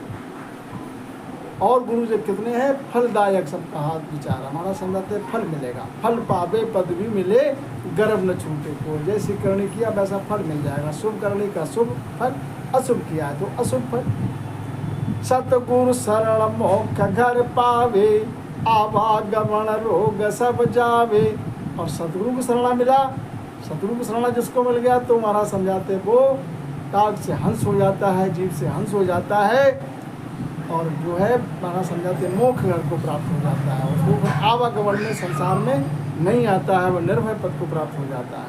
और गुरु जो कितने हैं, फलदायक सबका हाथ विचारा। हमारा समझाते फल मिलेगा, फल पावे पद भी मिले, गर्व न छूटे को। जैसी करनी किया वैसा फल मिल जाएगा। शुभ करने का शुभ फल, अशुभ किया है तो अशुभ फल। सतगुरु शरण मोक्ष घर पावे, आवागमन रोग सब जावे। और सतगुरु को शरणा मिला, सतगुरु को शरणा जिसको मिल गया तो महाराज समझाते वो काग से हंस हो जाता है, जीव से हंस हो जाता है, और जो है महाराज समझाते मोक्ष घर को प्राप्त हो जाता है। उसको आवागमन में संसार में नहीं आता है, वह निर्भय पद को प्राप्त हो जाता है।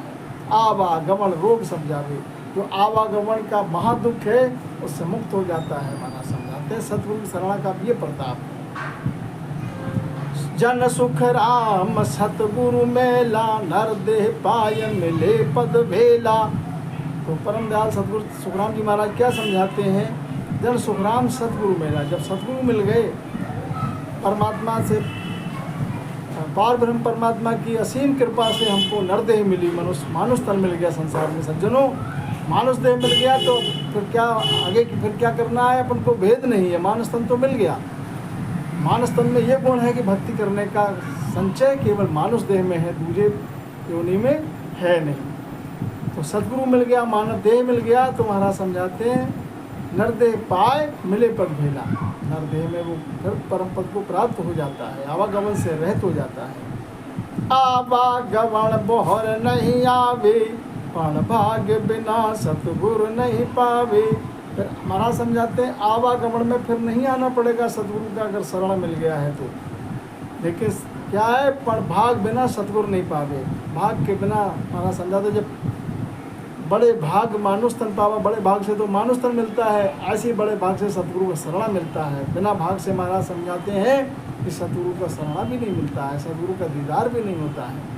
आवागमन रोग सब जावे, जो आवागमन का महादुख है उससे मुक्त हो जाता है। महाराज समझाते हैं सतगुरु की शरणा का ये प्रताप है। जन सुख राम सतगुरु मेला, नर देह पाय मिले पद भेला। तो परम दयाल सतगुरु सुखराम जी महाराज क्या समझाते हैं, जन सुखराम सतगुरु मेला। जब सतगुरु मिल गए, परमात्मा से, पार ब्रह्म परमात्मा की असीम कृपा से हमको नरदेह मिली, मानुष तन मिल गया संसार में। सज्जनों, मानुष देह मिल गया तो फिर क्या आगे की फिर क्या करना है, अपन को भेद नहीं है। मानुष तन तो मिल गया, मानस तन में ये गुण है कि भक्ति करने का संचय केवल मानुष देह में है, दूजे योनि में है नहीं। तो सद्गुरु मिल गया, मानव देह मिल गया, तो महाराज समझाते हैं नरदेह पाए मिले पद भेला। नरदेह में वो फिर परम पद को प्राप्त हो जाता है, आवागमन से रहित हो जाता है। आवागमन बोहर नहीं आवे, पण भाग्य बिना सतगुरु नहीं पावे। फिर महाराज समझाते हैं आवागमन में फिर नहीं आना पड़ेगा सतगुरु का अगर शरण मिल गया है तो। देखिए क्या है, पर भाग बिना सतगुरु नहीं पावे। भाग के बिना महाराज समझाते जब बड़े भाग मानुष तन पावा, बड़े भाग से तो मानुष तन मिलता है, ऐसे बड़े भाग से सतगुरु का शरण मिलता है। बिना भाग से महाराज समझाते हैं कि सतगुरु का शरण भी नहीं मिलता है, सतगुरु का दीदार भी नहीं होता है।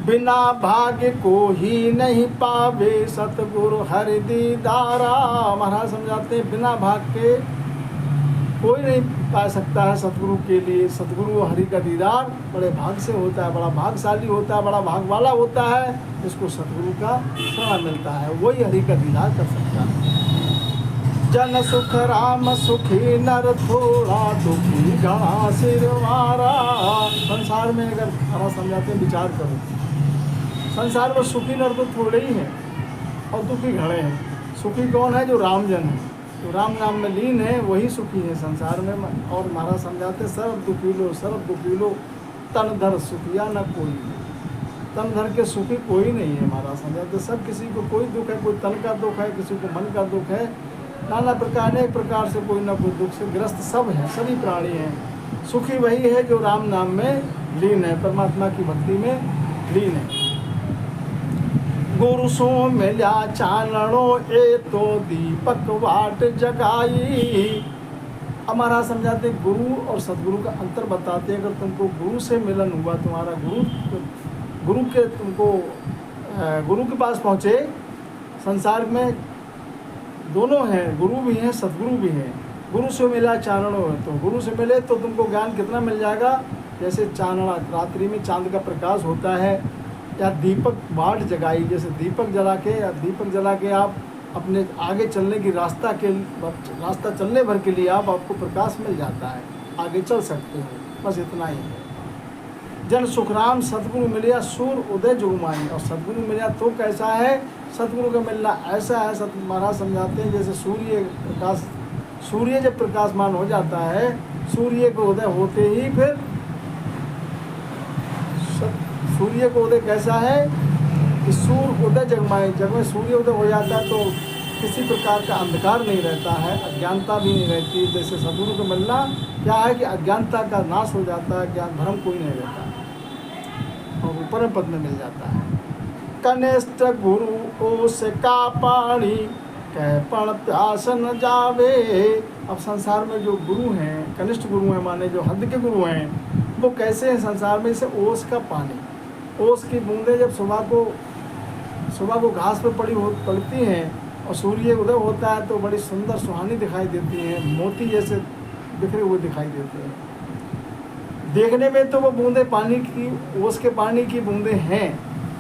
बिना भाग्य को ही नहीं पावे सतगुरु हरि दीदारा। महाराज समझाते हैं बिना भाग के कोई नहीं पा सकता है सतगुरु के लिए। सतगुरु हरि का दीदार बड़े भाग से होता है, बड़ा भागशाली होता है, बड़ा भाग वाला होता है, जिसको सतगुरु का शरण मिलता है, वही हरि का दीदार कर सकता है। जन सुख राम सुखी नर थोड़ा, दुखी गणा सिरवारा। संसार में अगर महाराज समझाते हैं विचार करो, संसार में सुखी नर तो थोड़े ही हैं और दुखी घड़े हैं। सुखी कौन है? जो रामजन है, तो राम नाम में लीन है, वही सुखी है संसार में। और महाराज समझाते सर्व दुखी लो तन धर सुखिया न कोई। तन धर के सुखी कोई नहीं है महाराज समझाते। सब किसी को कोई दुख है, कोई तन का दुख है, किसी को मन का दुख है, नाना प्रकार अनेक प्रकार से कोई ना कोई दुख से ग्रस्त सब है, सभी प्राणी हैं। सुखी वही है जो राम नाम में लीन है, परमात्मा की भक्ति में लीन है। गुरु सो मिल्या चानणो ए तो दीपक वाट जगाई। हमारा समझाते गुरु और सदगुरु का अंतर बताते। अगर तुमको गुरु से मिलन हुआ, तुम्हारा गुरु के तुमको गुरु के पास पहुँचे, संसार में दोनों हैं, गुरु भी हैं सदगुरु भी हैं। गुरु से मिला चानणो, तो गुरु से मिले तो तुमको ज्ञान कितना मिल जाएगा? जैसे चानना रात्रि में चांद का प्रकाश होता है, या दीपक वाट जगाई, जैसे दीपक जला के आप अपने आगे चलने की रास्ता चलने भर के लिए आपको प्रकाश मिल जाता है, आगे चल सकते हो। बस इतना ही है। जन सुखराम सतगुरु मिलिया सूर उदय जुगमाई। और सतगुरु मिलिया तो कैसा है? सतगुरु का मिलना ऐसा है, सतगुरु महाराज समझाते हैं जैसे सूर्य जब प्रकाशमान हो जाता है, सूर्य को उदय होते ही फिर सूर्य को उदय कैसा है कि सूर्य उदय जगमाए, जग में सूर्य उदय हो जाता है तो किसी प्रकार का अंधकार नहीं रहता है, अज्ञानता भी नहीं रहती। जैसे सतगुरु को मिलना क्या है कि अज्ञानता का नाश हो जाता है, ज्ञान भ्रम कोई नहीं रहता और वो परम पद में मिल जाता है। कनिष्ठ गुरु ओस का पानी कह पण प्यास न जावे। अब संसार में जो गुरु हैं, कनिष्ठ गुरु हैं माने जो हद के गुरु हैं, वो कैसे हैं संसार में? जैसे ओस का पानी, ओस की बूंदें जब सुबह को घास पर पड़ती हैं और सूर्य उदय होता है तो बड़ी सुंदर सुहानी दिखाई देती हैं, मोती जैसे बिखरे हुए दिखाई देते हैं देखने में। तो वो बूंदें पानी की, ओस के पानी की बूंदें हैं।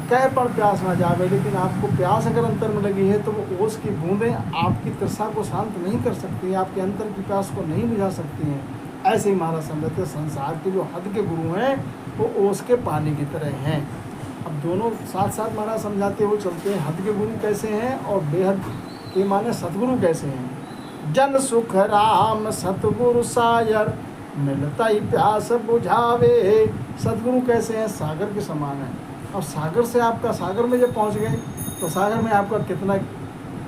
कह पर प्यास ना जावे, लेकिन आपको प्यास अगर अंतर में लगी है तो वो ओस की बूंदें आपकी तृषा को शांत नहीं कर सकती, आपके अंतर की प्यास को नहीं बुझा सकती हैं। ऐसे ही महाराज समझते संसार के जो हद के गुरु हैं वो ओस के पानी की तरह हैं। अब दोनों साथ साथ महाराज समझाते हुए चलते हैं। हद के गुरु कैसे हैं और बेहद के माने सतगुरु कैसे हैं? जन सुख राम सतगुरु सायर मिलता ही प्यास बुझावे। सतगुरु कैसे हैं? सागर के समान है। और सागर से आपका, सागर में जब पहुंच गए तो सागर में आपका कितना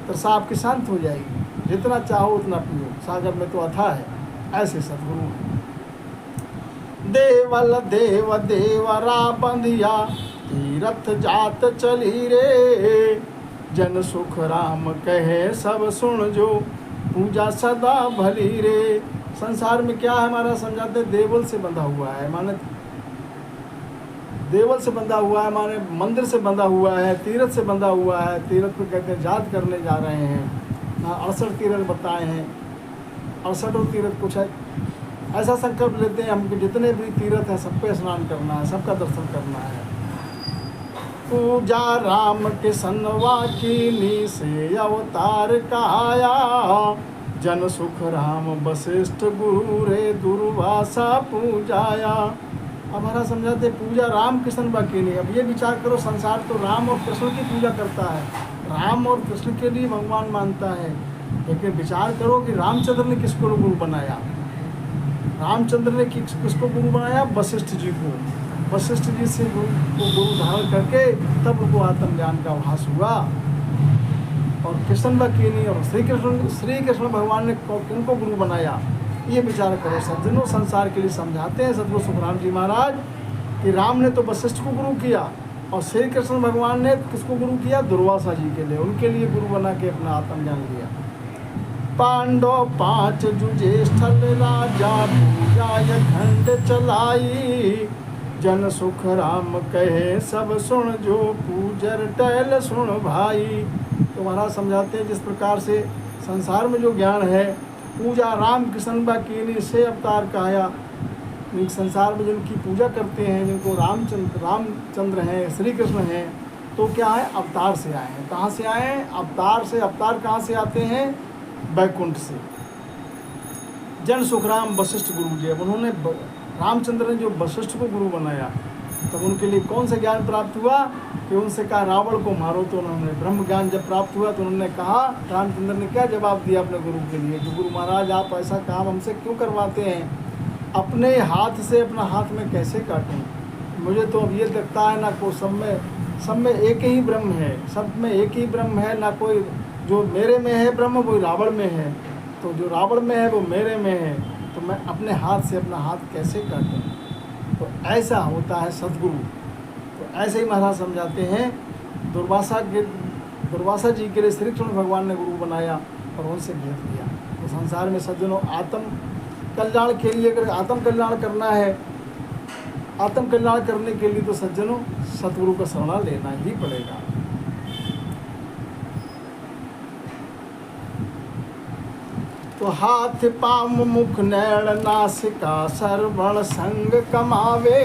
तरसा आपकी शांत हो जाएगी, जितना चाहो उतना पियो, सागर में तो अथाह है। ऐसे सतगुरु हैं। देवल देव देवरा बंधिया तीरथ जात चली रे। जन सुख राम कहे सब सुन जो पूजा सदा भली रे। संसार में क्या है हमारा समझाते? देवल से बंधा हुआ है, माने देवल से बंधा हुआ है, माने मंदिर से बंधा हुआ है, तीर्थ से बंधा हुआ है। तीर्थ को कहते हैं जात करने जा रहे हैं। 68 तीर्थ बताए हैं, 68 तीर्थ कुछ है ऐसा संकल्प लेते हैं हम कि जितने भी तीर्थ हैं सब पे स्नान करना है, सबका दर्शन करना है। पूजा राम के सन्वा कीनी से अवतार कहाया। जन सुख राम वशिष्ठ गुरु रे दुर्वासा पूजाया। अब हमारा समझाते पूजा राम कृष्ण बाकीनी। अब ये विचार करो, संसार तो राम और कृष्ण की पूजा करता है, राम और कृष्ण के लिए भगवान मानता है। लेकिन विचार करो कि रामचंद्र ने किसको गुरु बनाया? रामचंद्र ने किसको गुरु बनाया? वशिष्ठ जी को। वशिष्ठ जी से गुरु धारण करके तब उनको आत्मज्ञान का आभास हुआ। और कृष्ण बाकीनी और श्री कृष्ण भगवान ने किनको गुरु बनाया? ये विचार करो सज्जनों। संसार के लिए समझाते हैं सतगुरु सुखराम जी महाराज कि राम ने तो वशिष्ठ को गुरु किया और श्री कृष्ण भगवान ने किसको गुरु किया? दुर्वासा जी के लिए, उनके लिए गुरु बना के अपना आत्मज्ञान लिया। पांडव 5 जुजे स्थल राजा पूजा खंड चलाई। जन सुख राम कहे सब सुन जो पूजर टहल सुन भाई। तो महाराज समझाते हैं जिस प्रकार से संसार में जो ज्ञान है, पूजा राम कृष्ण बाकीनी से अवतार कहाया। संसार में जिनकी पूजा करते हैं, जिनको रामचंद्र हैं, श्री कृष्ण हैं, तो क्या है? अवतार से आए हैं। कहाँ से आए हैं? अवतार से। अवतार कहाँ से आते हैं? बैकुंठ से। जन सुखराम वशिष्ठ गुरु जी, अब उन्होंने रामचंद्र ने जो वशिष्ठ को गुरु बनाया, तब उनके लिए कौन सा ज्ञान प्राप्त हुआ कि उनसे कहा रावण को मारो, तो उन्होंने ब्रह्म ज्ञान जब प्राप्त हुआ तो उन्होंने कहा, रामचंद्र ने क्या जवाब दिया अपने गुरु के लिए कि गुरु महाराज आप ऐसा काम हमसे क्यों करवाते हैं, अपने हाथ से अपना हाथ में कैसे काटूं, मुझे तो अब ये लगता है ना को सब में एक ही ब्रह्म है, सब में एक ही ब्रह्म है, ना कोई जो मेरे में है ब्रह्म वो रावण में है, तो जो रावण में है वो मेरे में है, तो मैं अपने हाथ से अपना हाथ कैसे काटूं। तो ऐसा होता है सद्गुरु। तो ऐसे ही महाराज समझाते हैं, दुर्वासा जी के लिए श्री कृष्ण भगवान ने गुरु बनाया और उनसे भेद लिया। तो संसार में सज्जनों आत्म कल्याण के लिए, अगर आत्म कल्याण करना है, आत्म कल्याण करने के लिए तो सज्जनों सतगुरु का शरणा लेना ही पड़ेगा। तो हाथ पाम मुख नैण नासिका सर्वण संग कमावे,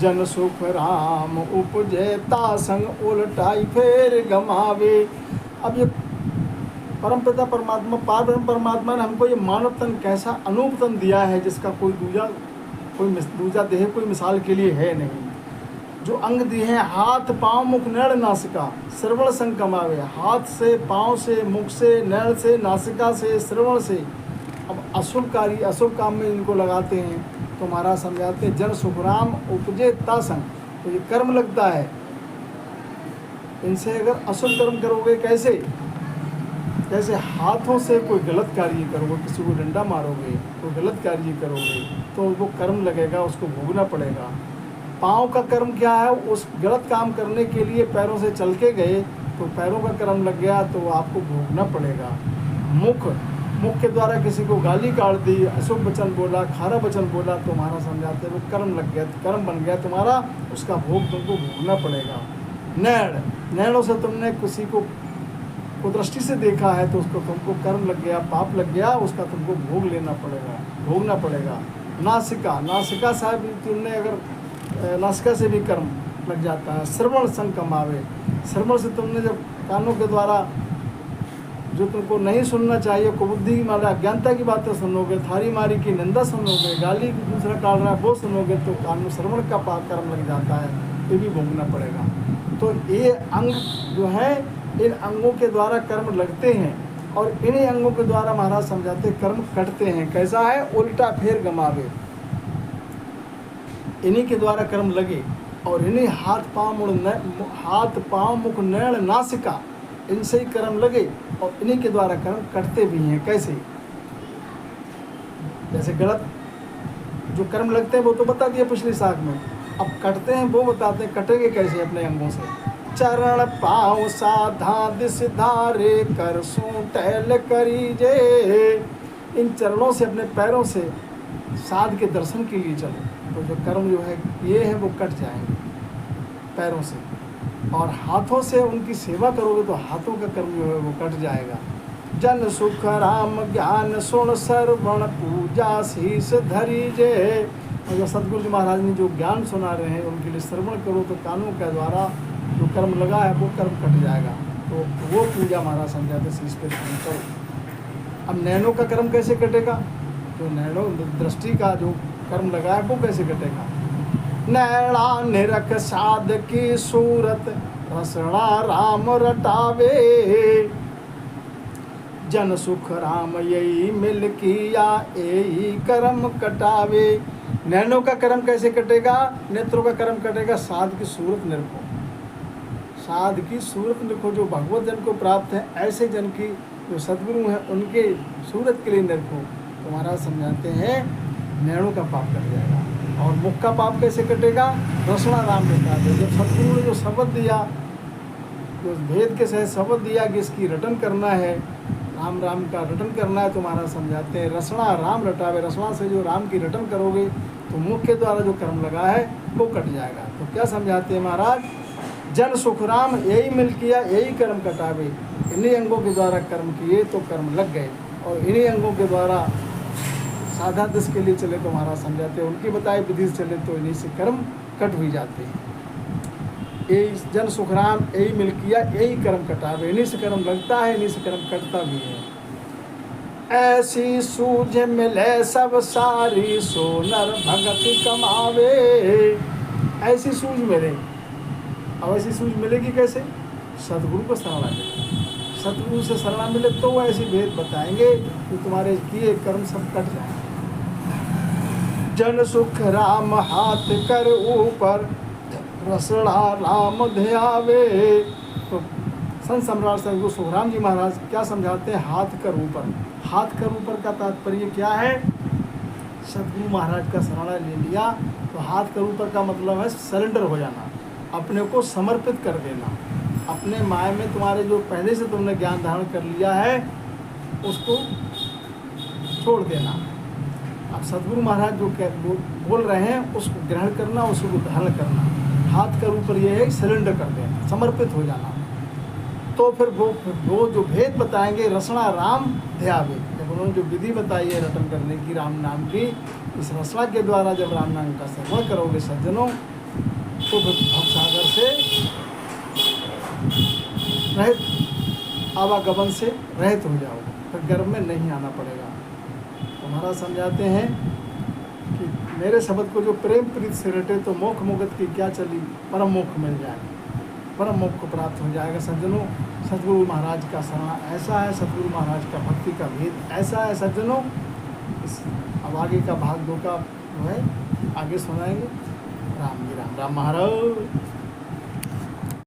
जन सुख राम उपजेता संग उलटाई फेर गमावे। अब ये परमपिता परमात्मा पार ब्रह्म परमात्मा ने हमको ये मानव तन कैसा अनूप तन दिया है, जिसका कोई दूजा देह कोई मिसाल के लिए है नहीं। जो अंग दिए हैं हाथ पाँव मुख नैण नासिका श्रवण संग कमावे, हाथ से पाँव से मुख से नैण से नासिका से श्रवण से। अब अशुभ काम में इनको लगाते हैं। तो महाराज समझाते हैं जन सुखराम उपजे तासंग, तो ये कर्म लगता है। इनसे अगर अशुभ कर्म करोगे कैसे, जैसे हाथों से कोई गलत कार्य करोगे, किसी को डंडा मारोगे, कोई गलत कार्य करोगे तो वो कर्म लगेगा, उसको भोगना पड़ेगा। पाँव का कर्म क्या है, उस गलत काम करने के लिए पैरों से चल के गए तो पैरों का कर्म लग गया, तो आपको भोगना पड़ेगा। मुख के द्वारा किसी को गाली काट दी, अशुभ वचन बोला, खारा वचन बोला, तो हमारा समझाते हैं वो कर्म लग गया, कर्म बन गया तुम्हारा, उसका भोग तुमको भोगना पड़ेगा। नैणों से तुमने किसी को कुदृष्टि से देखा है तो उसको तुमको कर्म लग गया, पाप लग गया, उसका तुमको भोगना पड़ेगा। नासिका साहब तुमने अगर नासिका से भी कर्म लग जाता है। श्रवण संग कमावे, श्रवण से तुमने जब कानों के द्वारा जो तुमको नहीं सुनना चाहिए, कुबुद्धि मारा अज्ञानता की बातें सुनोगे, थारी मारी की निंदा सुनोगे, गाली दूसरा काट रहा है वो सुनोगे, तो कान में श्रवण का पाप कर्म लग जाता है, ये भी भोगना पड़ेगा। तो ये अंग जो है, इन अंगों के द्वारा कर्म लगते हैं और इन्हीं अंगों के द्वारा महाराज समझाते कर्म कटते हैं। कैसा है, उल्टा फेर गमावे। इन्हीं के द्वारा कर्म लगे और इन्हीं हाथ पाँव मुख नैण नासिका, इनसे ही कर्म लगे और इन्हीं के द्वारा कर्म कटते भी हैं। कैसे, जैसे गलत जो कर्म लगते हैं वो तो बता दिया पिछली शाख में, अब कटते हैं वो बताते हैं कटेंगे कैसे अपने अंगों से। चरण पाँव साधा दिस धारे कर सू टहल करीजे, इन चरणों से अपने पैरों से साध के दर्शन के लिए चलो, तो जो कर्म जो है ये है वो कट जाएंगे पैरों से। और हाथों से उनकी सेवा करोगे तो हाथों का कर्म जो है वो कट जाएगा। जन सुख राम ज्ञान सुन सर्वण पूजा शीस धरी जे, और जो सतगुरु जी महाराज ने जो ज्ञान सुना रहे हैं उनके लिए श्रवण करो तो कानों के द्वारा जो कर्म लगा है वो कर्म कट जाएगा। तो वो पूजा महाराज समझाते शीश पे करो। अब नैनों का कर्म कैसे कटेगा, तो नैनों दृष्टि का जो कर्म लगा है वो कैसे कटेगा। नैना निरख साध की सूरत रसना राम रटावे, जन सुख राम यही मिल किया यही कर्म कटावे। नैनों का कर्म कैसे कटेगा, नेत्रों का कर्म कटेगा साध की सूरत निरखो, साध की सूरत निरखो। जो भगवत जन को प्राप्त है ऐसे जन की जो सद्गुरु हैं उनके सूरत के लिए निरखो। तो महाराज समझाते हैं नैनों का पाप कट जाएगा। और मुख का पाप कैसे कटेगा, रसना राम रटावे। जब सद्गुरु ने जो शब्द दिया, जो भेद के सहित शब्द दिया कि इसकी रटन करना है, राम राम का रटन करना है, तो महाराज समझाते हैं रसना राम रटावे। रसना से जो राम की रटन करोगे तो मुख के द्वारा जो कर्म लगा है वो कट जाएगा। तो क्या समझाते हैं महाराज, जन सुख राम यही मिल किया यही कर्म कटावे। इन्हीं अंगों के द्वारा कर्म किए तो कर्म लग गए, और इन्हीं अंगों के द्वारा साधा दिश के लिए चले तो महाराज समझाते हैं उनकी बताए विधि से चले तो इन्हीं से कर्म कट भी जाते हैं। यही जन सुखराम यही मिल किया यही कर्म कटावे, इन्हीं से कर्म लगता है इन्हीं से कर्म कटता भी है। ऐसी सूझ मिले सब सारी सो नर भगति कमावे, ऐसी सूझ मिले। अब ऐसी सूझ मिलेगी कैसे? सदगुरु को शरणा मिले। सदगुरु से शरणा मिले तो वो ऐसी भेद बताएंगे कि तुम्हारे किए कर्म सब कट जाएंगे। जन सुख राम हाथ कर ऊपर, रसड़ा राम ध्यावे। तो संत सम्राट सदगुरु सुखराम जी महाराज क्या समझाते हैं? हाथ कर ऊपर। हाथ कर ऊपर का तात्पर्य क्या है? सदगुरु महाराज का शरणा ले लिया तो हाथ कर ऊपर का मतलब है सरेंडर हो जाना, अपने को समर्पित कर देना। अपने माया में तुम्हारे जो पहले से तुमने ज्ञान धारण कर लिया है उसको छोड़ देना। अब सदगुरु महाराज जो बोल रहे हैं उसको ग्रहण करना, उसको धारण करना। हाथ कर ऊपर ये है सरेंडर कर देना, समर्पित हो जाना। तो फिर वो जो भेद बताएंगे, रसना राम ध्यावे, जब उन्होंने जो विधि बताई है रटन करने की राम नाम की, इस रसना के द्वारा जब राम नाम का श्रवण करोगे सज्जनों तो भवसागर से रहित, आवागमन से रहित हो जाओगे, फिर गर्भ में नहीं आना पड़ेगा। तो महाराज समझाते हैं कि मेरे शब्द को जो प्रेम प्रीत से रटे तो मोक्ष मुगत की क्या चली, परम मोक्ष मिल जाएगा, परम मोक्ष को प्राप्त हो जाएगा। सज्जनों सदगुरु महाराज का शरणा ऐसा है, सदगुरु महाराज का भक्ति का भेद ऐसा है सज्जनों। इस अब आगे का भाग 2 का जो है आगे सुनाएंगे। राम जी राम। राम महाराज।